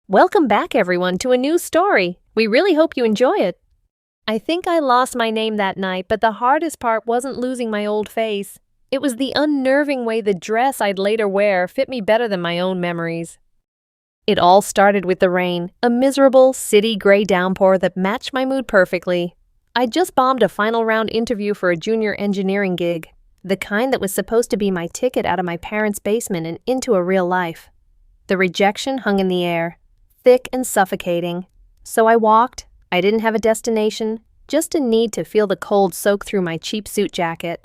Welcome back, everyone, to a new story. We really hope you enjoy it. I think I lost my name that night, but the hardest part wasn't losing my old face. It was the unnerving way the dress I'd later wear fit me better than my own memories. It all started with the rain, a miserable, city gray downpour that matched my mood perfectly. I'd just bombed a final round interview for a junior engineering gig, the kind that was supposed to be my ticket out of my parents' basement and into a real life. The rejection hung in the air, thick and suffocating. So I walked. I didn't have a destination, just a need to feel the cold soak through my cheap suit jacket.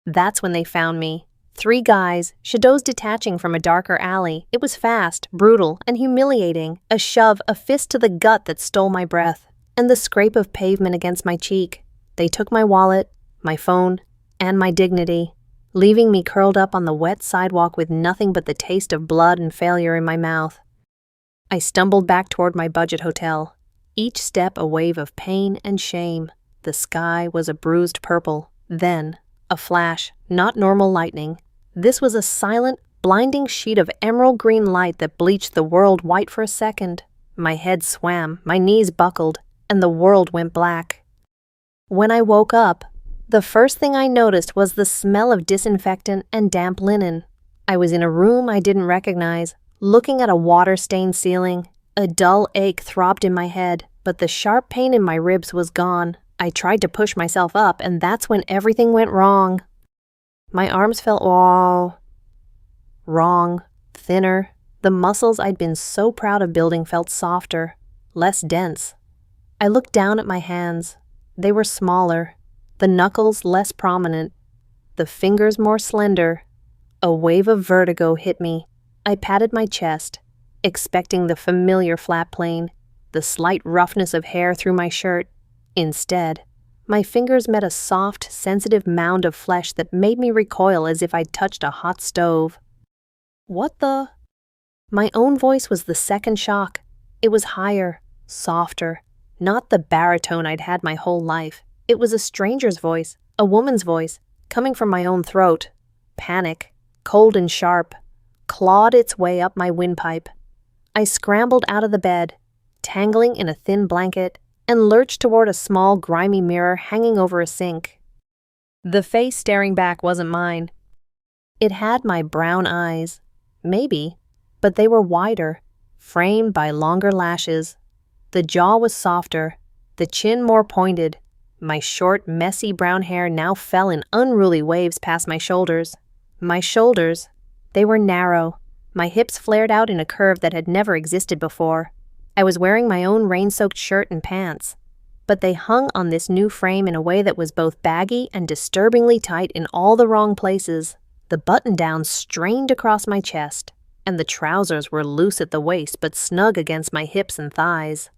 That's when they found me. 3 guys, shadows detaching from a darker alley. It was fast, brutal, and humiliating. A shove, a fist to the gut that stole my breath, and the scrape of pavement against my cheek. They took my wallet, my phone, and my dignity, leaving me curled up on the wet sidewalk with nothing but the taste of blood and failure in my mouth. I stumbled back toward my budget hotel, each step a wave of pain and shame. The sky was a bruised purple. Then, a flash, not normal lightning. This was a silent, blinding sheet of emerald green light that bleached the world white for a second. My head swam, my knees buckled, and the world went black. When I woke up, the first thing I noticed was the smell of disinfectant and damp linen. I was in a room I didn't recognize, looking at a water-stained ceiling. A dull ache throbbed in my head, but the sharp pain in my ribs was gone. I tried to push myself up, and that's when everything went wrong. My arms felt wrong, thinner. The muscles I'd been so proud of building felt softer, less dense. I looked down at my hands. They were smaller, the knuckles less prominent, the fingers more slender. A wave of vertigo hit me. I patted my chest, expecting the familiar flat plane, the slight roughness of hair through my shirt. Instead, my fingers met a soft, sensitive mound of flesh that made me recoil as if I'd touched a hot stove. What the? My own voice was the second shock. It was higher, softer, not the baritone I'd had my whole life. It was a stranger's voice, a woman's voice, coming from my own throat. Panic, cold and sharp, clawed its way up my windpipe. I scrambled out of the bed, tangling in a thin blanket, and lurched toward a small, grimy mirror hanging over a sink. The face staring back wasn't mine. It had my brown eyes, maybe, but they were wider, framed by longer lashes. The jaw was softer, the chin more pointed. My short, messy brown hair now fell in unruly waves past my shoulders. My shoulders, they were narrow. My hips flared out in a curve that had never existed before. I was wearing my own rain-soaked shirt and pants, but they hung on this new frame in a way that was both baggy and disturbingly tight in all the wrong places. The button-downs strained across my chest, and the trousers were loose at the waist but snug against my hips and thighs.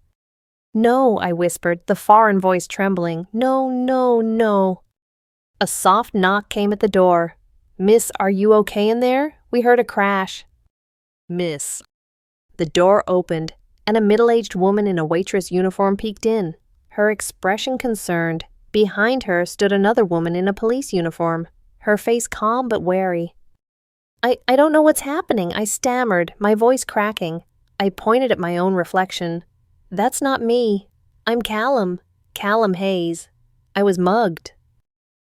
"No," I whispered, the foreign voice trembling. "No, no, no." A soft knock came at the door. "Miss, are you okay in there? We heard a crash." "Miss." The door opened, and a middle-aged woman in a waitress uniform peeked in, her expression concerned. Behind her stood another woman in a police uniform, her face calm but wary. I don't know what's happening," I stammered, my voice cracking. I pointed at my own reflection. "That's not me. I'm Callum Hayes. I was mugged."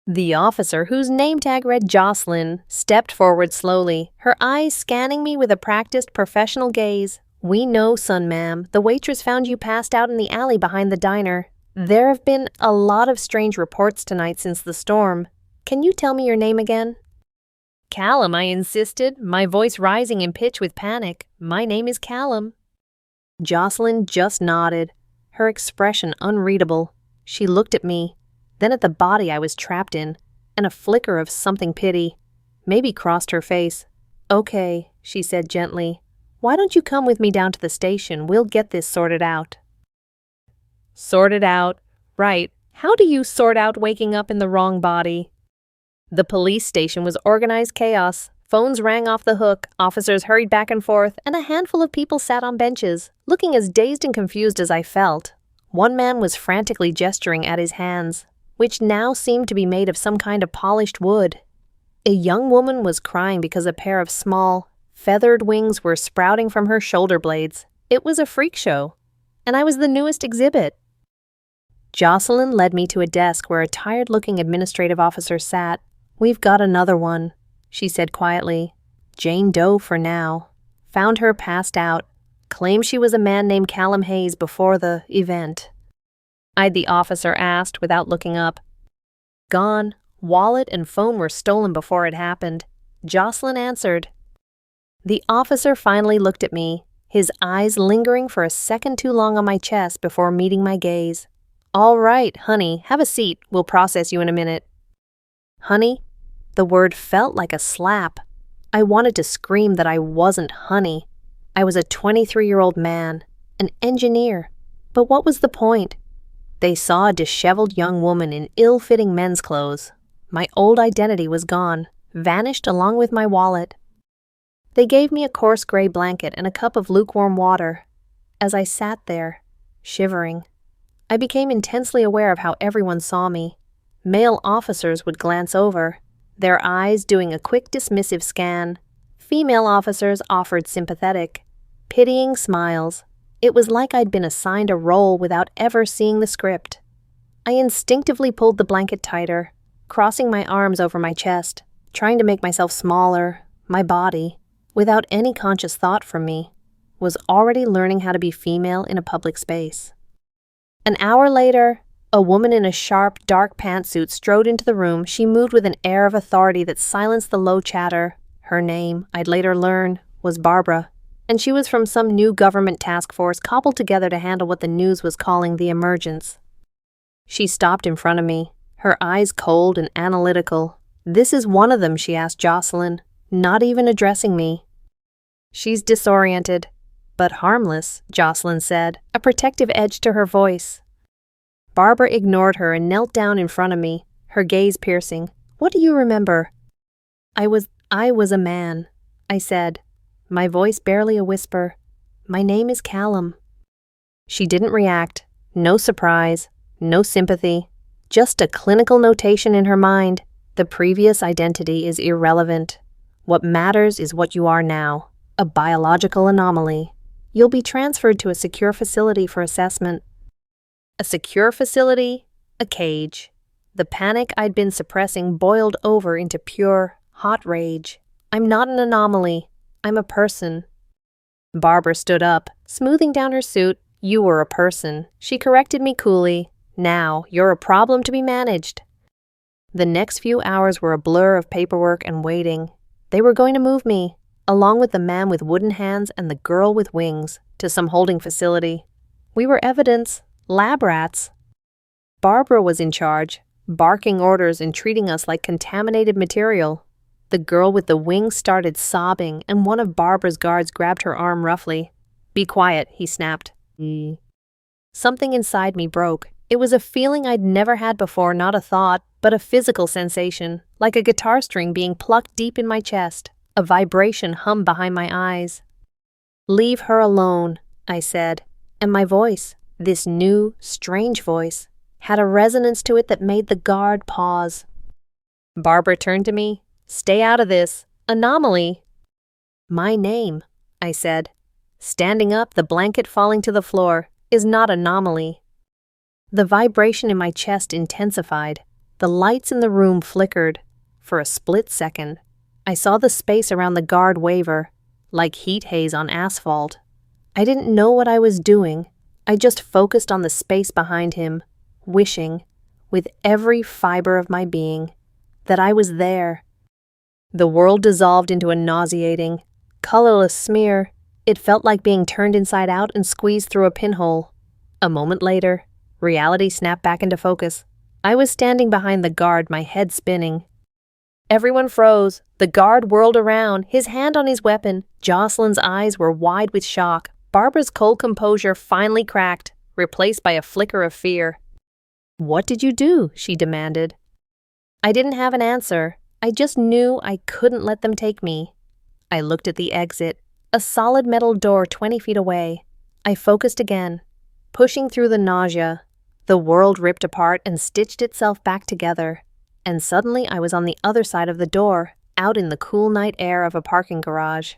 The officer, whose name tag read Jocelyn, stepped forward slowly, her eyes scanning me with a practiced professional gaze. "We know, son, ma'am. The waitress found you passed out in the alley behind the diner. There have been a lot of strange reports tonight since the storm. Can you tell me your name again?" "Callum," I insisted, my voice rising in pitch with panic. "My name is Callum." Jocelyn just nodded, her expression unreadable. She looked at me, then at the body I was trapped in, and a flicker of something pity maybe crossed her face. "Okay," she said gently. "Why don't you come with me down to the station? We'll get this sorted out." Sorted out? Right. How do you sort out waking up in the wrong body? The police station was organized chaos. Phones rang off the hook, officers hurried back and forth, and a handful of people sat on benches, looking as dazed and confused as I felt. One man was frantically gesturing at his hands, which now seemed to be made of some kind of polished wood. A young woman was crying because a pair of small, feathered wings were sprouting from her shoulder blades. It was a freak show, and I was the newest exhibit. Jocelyn led me to a desk where a tired-looking administrative officer sat. "We've got another one," she said quietly. "Jane Doe for now. Found her passed out. Claims she was a man named Callum Hayes before the event." The officer asked without looking up. "Gone. Wallet and phone were stolen before it happened," Jocelyn answered. The officer finally looked at me, his eyes lingering for a second too long on my chest before meeting my gaze. "All right, honey, have a seat. We'll process you in a minute." Honey? The word felt like a slap. I wanted to scream that I wasn't honey. I was a 23-year-old man, an engineer. But what was the point? They saw a disheveled young woman in ill-fitting men's clothes. My old identity was gone, vanished along with my wallet. They gave me a coarse gray blanket and a cup of lukewarm water. As I sat there, shivering, I became intensely aware of how everyone saw me. Male officers would glance over, their eyes doing a quick dismissive scan. Female officers offered sympathetic, pitying smiles. It was like I'd been assigned a role without ever seeing the script. I instinctively pulled the blanket tighter, crossing my arms over my chest, trying to make myself smaller. My body, without any conscious thought from me, was already learning how to be female in a public space. An hour later, a woman in a sharp, dark pantsuit strode into the room. She moved with an air of authority that silenced the low chatter. Her name, I'd later learn, was Barbara, and she was from some new government task force cobbled together to handle what the news was calling the emergence. She stopped in front of me, her eyes cold and analytical. "This is one of them," she asked Jocelyn, not even addressing me. "She's disoriented, but harmless," Jocelyn said, a protective edge to her voice. Barbara ignored her and knelt down in front of me, her gaze piercing. "What do you remember?" I was a man," I said, my voice barely a whisper. "My name is Callum." She didn't react. No surprise, no sympathy, just a clinical notation in her mind. The previous identity is irrelevant. What matters is what you are now, a biological anomaly. You'll be transferred to a secure facility for assessment. A secure facility, a cage. The panic I'd been suppressing boiled over into pure, hot rage. I'm not an anomaly. I'm a person. Barbara stood up, smoothing down her suit. "You were a person," she corrected me coolly. "Now, you're a problem to be managed." The next few hours were a blur of paperwork and waiting. They were going to move me, along with the man with wooden hands and the girl with wings, to some holding facility. We were evidence, lab rats. Barbara was in charge, barking orders and treating us like contaminated material. The girl with the wings started sobbing, and one of Barbara's guards grabbed her arm roughly. "Be quiet," he snapped. Something inside me broke. It was a feeling I'd never had before, not a thought, but a physical sensation, like a guitar string being plucked deep in my chest. A vibration hummed behind my eyes. "Leave her alone," I said, and my voice, this new, strange voice, had a resonance to it that made the guard pause. Barbara turned to me. "Stay out of this. Anomaly." "My name," I said, standing up, the blanket falling to the floor, "is not anomaly." The vibration in my chest intensified. The lights in the room flickered. For a split second, I saw the space around the guard waver, like heat haze on asphalt. I didn't know what I was doing. I just focused on the space behind him, wishing, with every fiber of my being, that I was there. The world dissolved into a nauseating, colorless smear. It felt like being turned inside out and squeezed through a pinhole. A moment later, reality snapped back into focus. I was standing behind the guard, my head spinning. Everyone froze. The guard whirled around, his hand on his weapon. Jocelyn's eyes were wide with shock. Barbara's cold composure finally cracked, replaced by a flicker of fear. "What did you do?" she demanded. I didn't have an answer. I just knew I couldn't let them take me. I looked at the exit, a solid metal door 20 feet away. I focused again, pushing through the nausea. The world ripped apart and stitched itself back together. And suddenly I was on the other side of the door, out in the cool night air of a parking garage.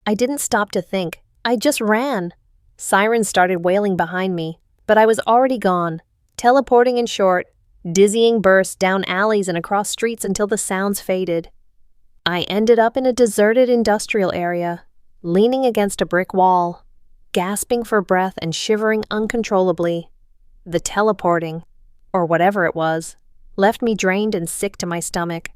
I didn't stop to think. I just ran. Sirens started wailing behind me, but I was already gone, teleporting in short, dizzying bursts down alleys and across streets until the sounds faded. I ended up in a deserted industrial area, leaning against a brick wall, gasping for breath and shivering uncontrollably. The teleporting, or whatever it was, left me drained and sick to my stomach.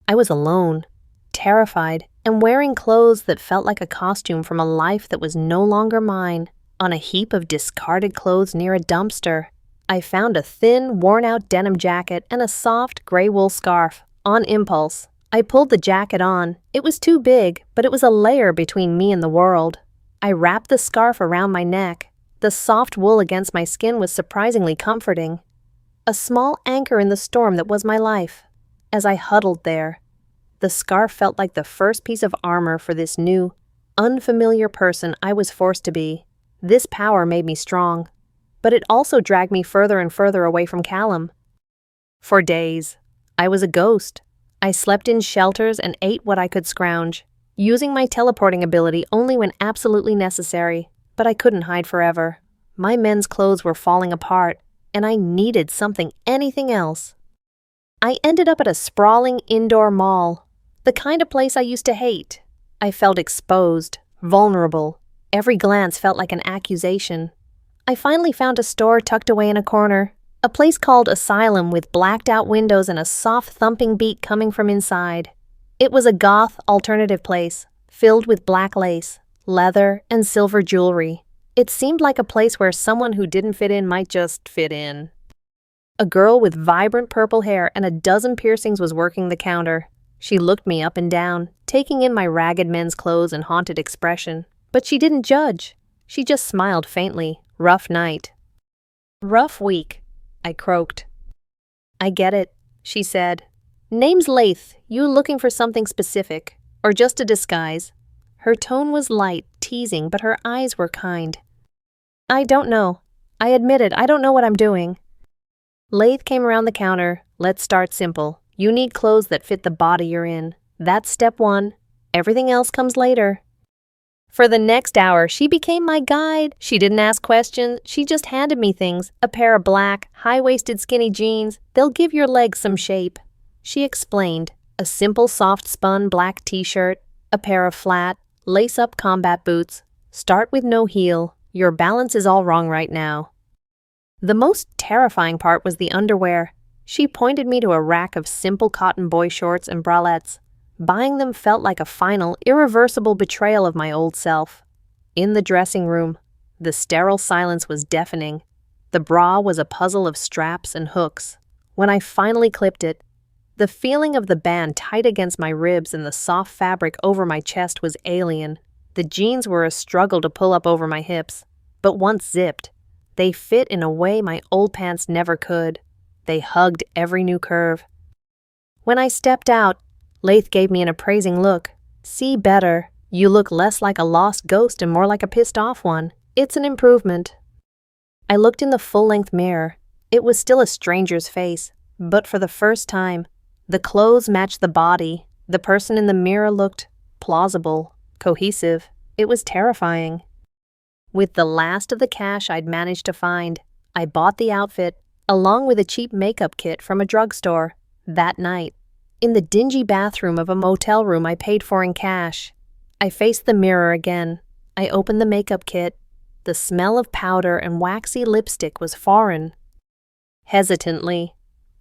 I was alone, terrified, and wearing clothes that felt like a costume from a life that was no longer mine. On a heap of discarded clothes near a dumpster, I found a thin, worn-out denim jacket and a soft, gray wool scarf. On impulse, I pulled the jacket on. It was too big, but it was a layer between me and the world. I wrapped the scarf around my neck. The soft wool against my skin was surprisingly comforting. A small anchor in the storm that was my life. As I huddled there, the scarf felt like the first piece of armor for this new, unfamiliar person I was forced to be. This power made me strong, but it also dragged me further and further away from Callum. For days, I was a ghost. I slept in shelters and ate what I could scrounge, using my teleporting ability only when absolutely necessary, but I couldn't hide forever. My men's clothes were falling apart, and I needed anything else. I ended up at a sprawling indoor mall, the kind of place I used to hate. I felt exposed, vulnerable. Every glance felt like an accusation. I finally found a store tucked away in a corner, a place called Asylum with blacked-out windows and a soft thumping beat coming from inside. It was a goth, alternative place, filled with black lace, leather, and silver jewelry. It seemed like a place where someone who didn't fit in might just fit in. A girl with vibrant purple hair and a dozen piercings was working the counter. She looked me up and down, taking in my ragged men's clothes and haunted expression. But she didn't judge. She just smiled faintly. Rough night. Rough week, I croaked. I get it, she said. Name's Laith. You looking for something specific, or just a disguise? Her tone was light, teasing, but her eyes were kind. I don't know. I admitted I don't know what I'm doing. Laith came around the counter. Let's start simple. You need clothes that fit the body you're in. That's step one. Everything else comes later. For the next hour, she became my guide. She didn't ask questions. She just handed me things. A pair of black, high-waisted skinny jeans. They'll give your legs some shape. She explained. A simple soft-spun black t-shirt. A pair of flat, lace-up combat boots. Start with no heel. Your balance is all wrong right now. The most terrifying part was the underwear. She pointed me to a rack of simple cotton boy shorts and bralettes. Buying them felt like a final, irreversible betrayal of my old self. In the dressing room, the sterile silence was deafening. The bra was a puzzle of straps and hooks. When I finally clipped it, the feeling of the band tight against my ribs and the soft fabric over my chest was alien. The jeans were a struggle to pull up over my hips, but once zipped, they fit in a way my old pants never could. They hugged every new curve. When I stepped out, Laith gave me an appraising look. See better. You look less like a lost ghost and more like a pissed-off one. It's an improvement. I looked in the full-length mirror. It was still a stranger's face, but for the first time, the clothes matched the body. The person in the mirror looked plausible, cohesive. It was terrifying. With the last of the cash I'd managed to find, I bought the outfit, along with a cheap makeup kit from a drugstore. That night, in the dingy bathroom of a motel room I paid for in cash, I faced the mirror again. I opened the makeup kit. The smell of powder and waxy lipstick was foreign. Hesitantly,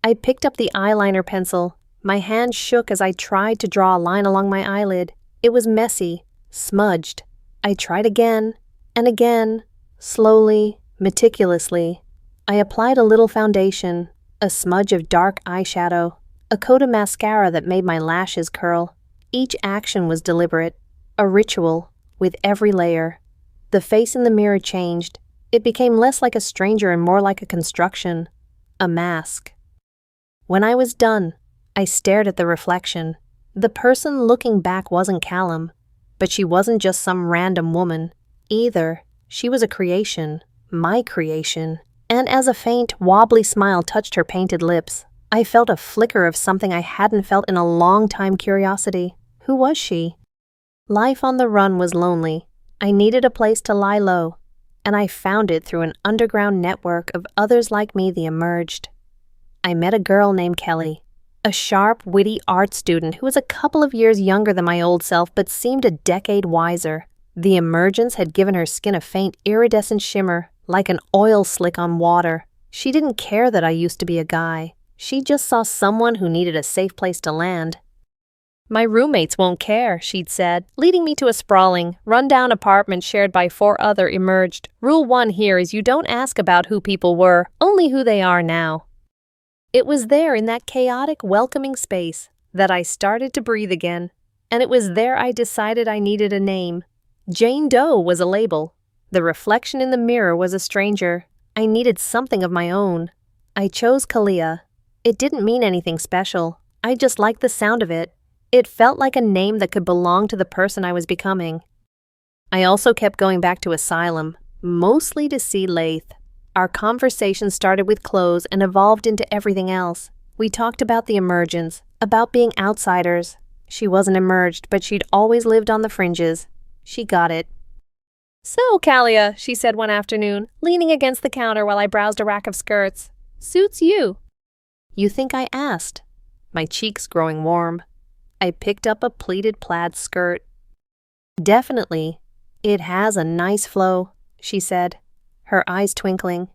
I picked up the eyeliner pencil. My hand shook as I tried to draw a line along my eyelid. It was messy, smudged. I tried again and again, slowly, meticulously. I applied a little foundation, a smudge of dark eyeshadow, a coat of mascara that made my lashes curl. Each action was deliberate, a ritual, with every layer. The face in the mirror changed. It became less like a stranger and more like a construction, a mask. When I was done, I stared at the reflection. The person looking back wasn't Callum, but she wasn't just some random woman, either. She was a creation, my creation. And as a faint, wobbly smile touched her painted lips, I felt a flicker of something I hadn't felt in a long time: curiosity. Who was she? Life on the run was lonely. I needed a place to lie low, and I found it through an underground network of others like me, the emerged. I met a girl named Kelly, a sharp, witty art student who was a couple of years younger than my old self but seemed a decade wiser. The emergence had given her skin a faint iridescent shimmer, like an oil slick on water. She didn't care that I used to be a guy. She just saw someone who needed a safe place to land. "My roommates won't care," she'd said, leading me to a sprawling, run-down apartment shared by 4 other emerged. "Rule 1 here is you don't ask about who people were, only who they are now." It was there in that chaotic, welcoming space that I started to breathe again, and it was there I decided I needed a name. Jane Doe was a label. The reflection in the mirror was a stranger. I needed something of my own. I chose Kalia. It didn't mean anything special. I just liked the sound of it. It felt like a name that could belong to the person I was becoming. I also kept going back to Asylum, mostly to see Laith. Our conversation started with clothes and evolved into everything else. We talked about the emergence, about being outsiders. She wasn't emerged, but she'd always lived on the fringes. She got it. "So, Kalia," she said one afternoon, leaning against the counter while I browsed a rack of skirts. "Suits you." "You think I asked?" My cheeks growing warm. I picked up a pleated plaid skirt. "Definitely. It has a nice flow," she said, her eyes twinkling.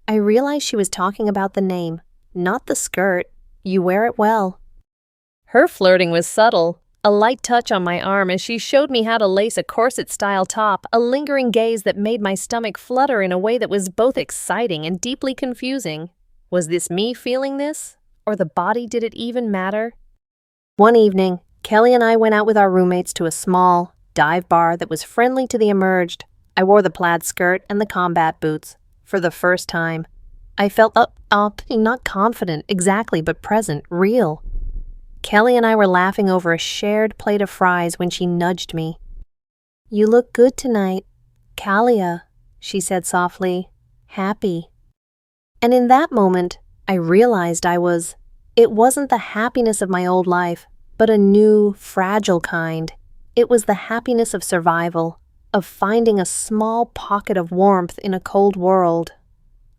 I realized she was talking about the name, not the skirt. "You wear it well." Her flirting was subtle, a light touch on my arm as she showed me how to lace a corset-style top, a lingering gaze that made my stomach flutter in a way that was both exciting and deeply confusing. Was this me feeling this? Or the body, did it even matter? One evening, Kelly and I went out with our roommates to a small, dive bar that was friendly to the emerged. I wore the plaid skirt and the combat boots. For the first time, I felt not confident exactly, but present, real. Kelly and I were laughing over a shared plate of fries when she nudged me. "You look good tonight, Kalia," she said softly, "happy." And in that moment, I realized it wasn't the happiness of my old life, but a new, fragile kind. It was the happiness of survival, of finding a small pocket of warmth in a cold world.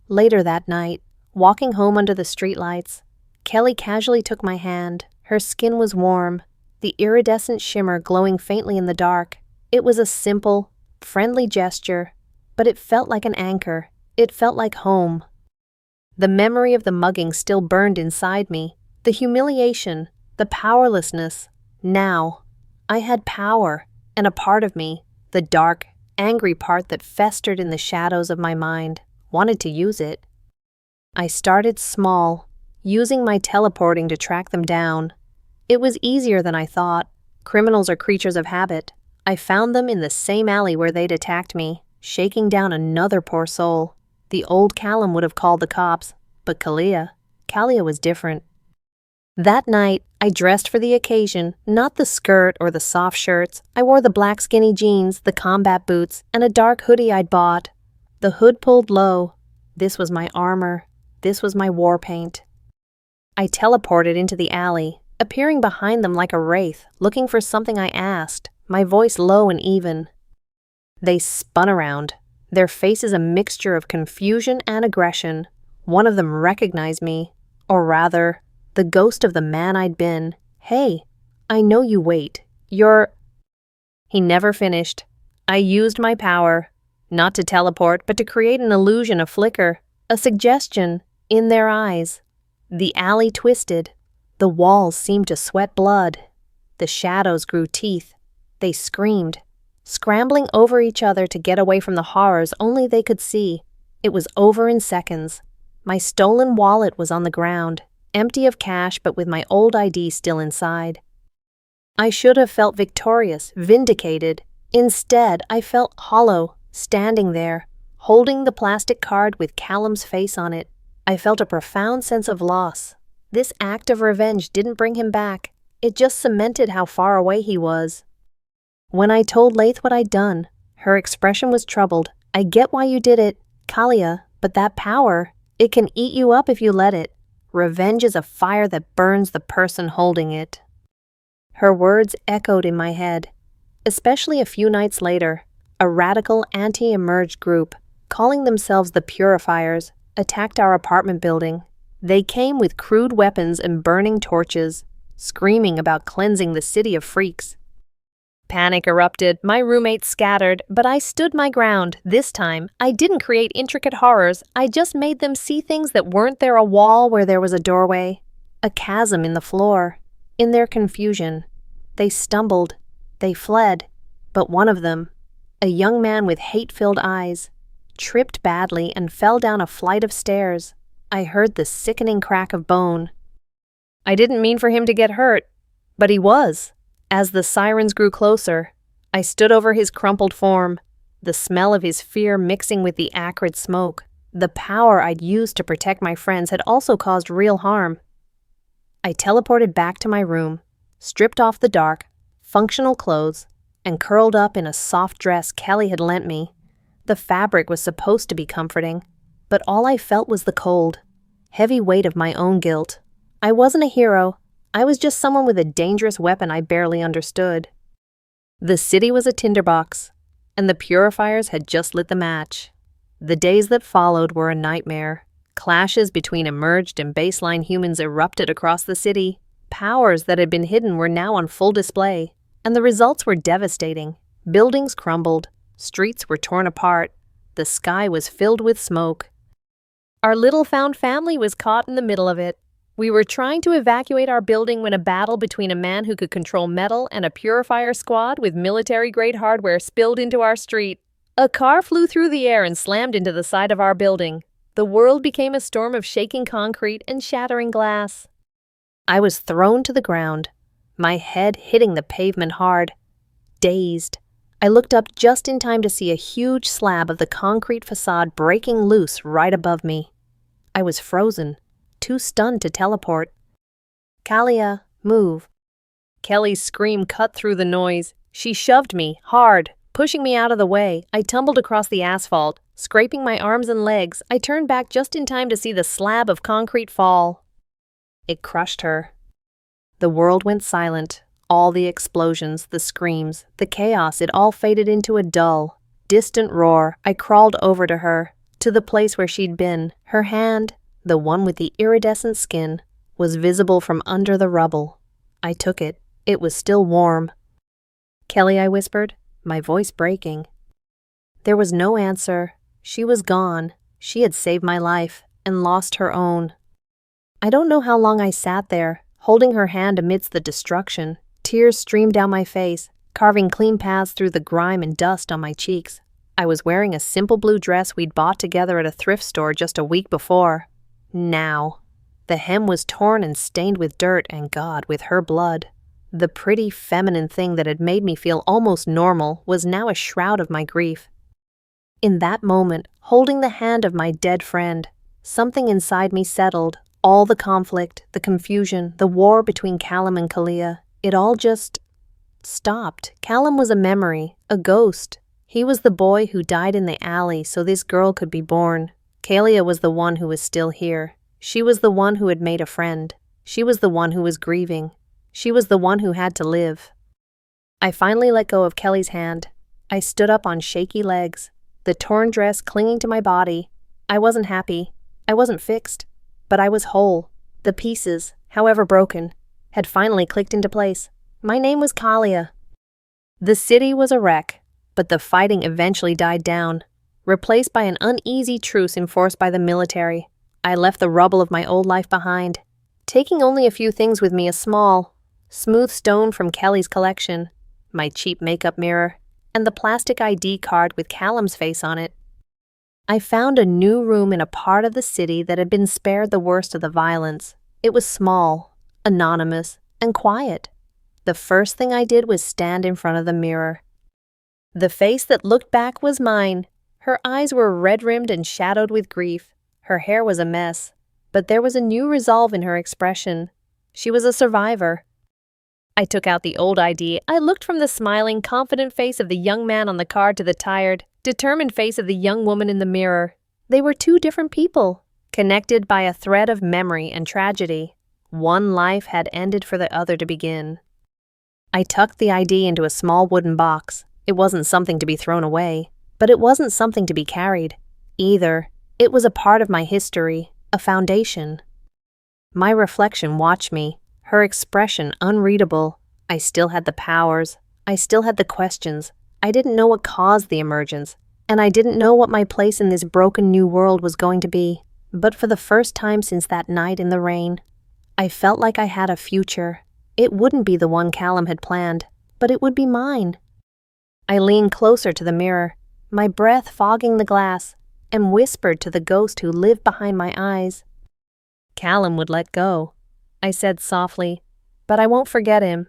Later that night, walking home under the streetlights, Kelly casually took my hand. Her skin was warm, the iridescent shimmer glowing faintly in the dark. It was a simple, friendly gesture, but it felt like an anchor. It felt like home. The memory of the mugging still burned inside me, the humiliation, the powerlessness. Now, I had power, and a part of me, the dark, angry part that festered in the shadows of my mind, wanted to use it. I started small, using my teleporting to track them down. It was easier than I thought. Criminals are creatures of habit. I found them in the same alley where they'd attacked me, shaking down another poor soul. The old Callum would have called the cops, but Kalia was different. That night, I dressed for the occasion, not the skirt or the soft shirts. I wore the black skinny jeans, the combat boots, and a dark hoodie I'd bought. The hood pulled low. This was my armor. This was my war paint. I teleported into the alley, appearing behind them like a wraith, looking for something I asked, my voice low and even. They spun around, their faces a mixture of confusion and aggression. One of them recognized me, or rather, the ghost of the man I'd been. "Hey, I know you wait. You're—" He never finished. I used my power, not to teleport, but to create an illusion, a flicker, a suggestion, in their eyes. The alley twisted. The walls seemed to sweat blood. The shadows grew teeth. They screamed, scrambling over each other to get away from the horrors only they could see. It was over in seconds. My stolen wallet was on the ground, empty of cash but with my old ID still inside. I should have felt victorious, vindicated. Instead, I felt hollow, standing there, holding the plastic card with Callum's face on it. I felt a profound sense of loss. This act of revenge didn't bring him back. It just cemented how far away he was. When I told Laith what I'd done, her expression was troubled. "I get why you did it, Kalia, but that power, it can eat you up if you let it. Revenge is a fire that burns the person holding it." Her words echoed in my head, especially a few nights later. A radical anti-emerged group, calling themselves the Purifiers, attacked our apartment building. They came with crude weapons and burning torches, screaming about cleansing the city of freaks. Panic erupted, my roommates scattered, but I stood my ground. This time, I didn't create intricate horrors, I just made them see things that weren't there: a wall where there was a doorway, a chasm in the floor. In their confusion, they stumbled, they fled, but one of them, a young man with hate-filled eyes, tripped badly and fell down a flight of stairs. I heard the sickening crack of bone. I didn't mean for him to get hurt, but he was. As the sirens grew closer, I stood over his crumpled form, the smell of his fear mixing with the acrid smoke. The power I'd used to protect my friends had also caused real harm. I teleported back to my room, stripped off the dark, functional clothes, and curled up in a soft dress Kelly had lent me. The fabric was supposed to be comforting, but all I felt was the cold, heavy weight of my own guilt. I wasn't a hero. I was just someone with a dangerous weapon I barely understood. The city was a tinderbox, and the Purifiers had just lit the match. The days that followed were a nightmare. Clashes between emerged and baseline humans erupted across the city. Powers that had been hidden were now on full display, and the results were devastating. Buildings crumbled, streets were torn apart, the sky was filled with smoke. Our little found family was caught in the middle of it. We were trying to evacuate our building when a battle between a man who could control metal and a Purifier squad with military-grade hardware spilled into our street. A car flew through the air and slammed into the side of our building. The world became a storm of shaking concrete and shattering glass. I was thrown to the ground, my head hitting the pavement hard. Dazed, I looked up just in time to see a huge slab of the concrete facade breaking loose right above me. I was frozen, too stunned to teleport. "Kalia, move." Kelly's scream cut through the noise. She shoved me, hard, pushing me out of the way. I tumbled across the asphalt, scraping my arms and legs. I turned back just in time to see the slab of concrete fall. It crushed her. The world went silent. All the explosions, the screams, the chaos, it all faded into a dull, distant roar. I crawled over to her, to the place where she'd been. Her hand, the one with the iridescent skin, was visible from under the rubble. I took it. It was still warm. "Kelly," I whispered, my voice breaking. There was no answer. She was gone. She had saved my life and lost her own. I don't know how long I sat there, holding her hand amidst the destruction. Tears streamed down my face, carving clean paths through the grime and dust on my cheeks. I was wearing a simple blue dress we'd bought together at a thrift store just a week before. Now, the hem was torn and stained with dirt and, God, with her blood. The pretty, feminine thing that had made me feel almost normal was now a shroud of my grief. In that moment, holding the hand of my dead friend, something inside me settled. All the conflict, the confusion, the war between Callum and Kalia, it all just stopped. Callum was a memory, a ghost. He was the boy who died in the alley so this girl could be born. Kalia was the one who was still here. She was the one who had made a friend. She was the one who was grieving. She was the one who had to live. I finally let go of Kelly's hand. I stood up on shaky legs, the torn dress clinging to my body. I wasn't happy. I wasn't fixed. But I was whole. The pieces, however broken, had finally clicked into place. My name was Kalia. The city was a wreck, but the fighting eventually died down, replaced by an uneasy truce enforced by the military. I left the rubble of my old life behind, taking only a few things with me: a small, smooth stone from Kelly's collection, my cheap makeup mirror, and the plastic ID card with Callum's face on it. I found a new room in a part of the city that had been spared the worst of the violence. It was small, anonymous, and quiet. The first thing I did was stand in front of the mirror. The face that looked back was mine. Her eyes were red-rimmed and shadowed with grief. Her hair was a mess, but there was a new resolve in her expression. She was a survivor. I took out the old ID. I looked from the smiling, confident face of the young man on the card to the tired, determined face of the young woman in the mirror. They were two different people, connected by a thread of memory and tragedy. One life had ended for the other to begin. I tucked the ID into a small wooden box. It wasn't something to be thrown away, but it wasn't something to be carried. either. It was a part of my history, a foundation. My reflection watched me, her expression unreadable. I still had the powers. I still had the questions. I didn't know what caused the emergence, and I didn't know what my place in this broken new world was going to be. But for the first time since that night in the rain, I felt like I had a future. It wouldn't be the one Callum had planned, but it would be mine. I leaned closer to the mirror, my breath fogging the glass, and whispered to the ghost who lived behind my eyes. Callum would let go, I said softly, but I won't forget him.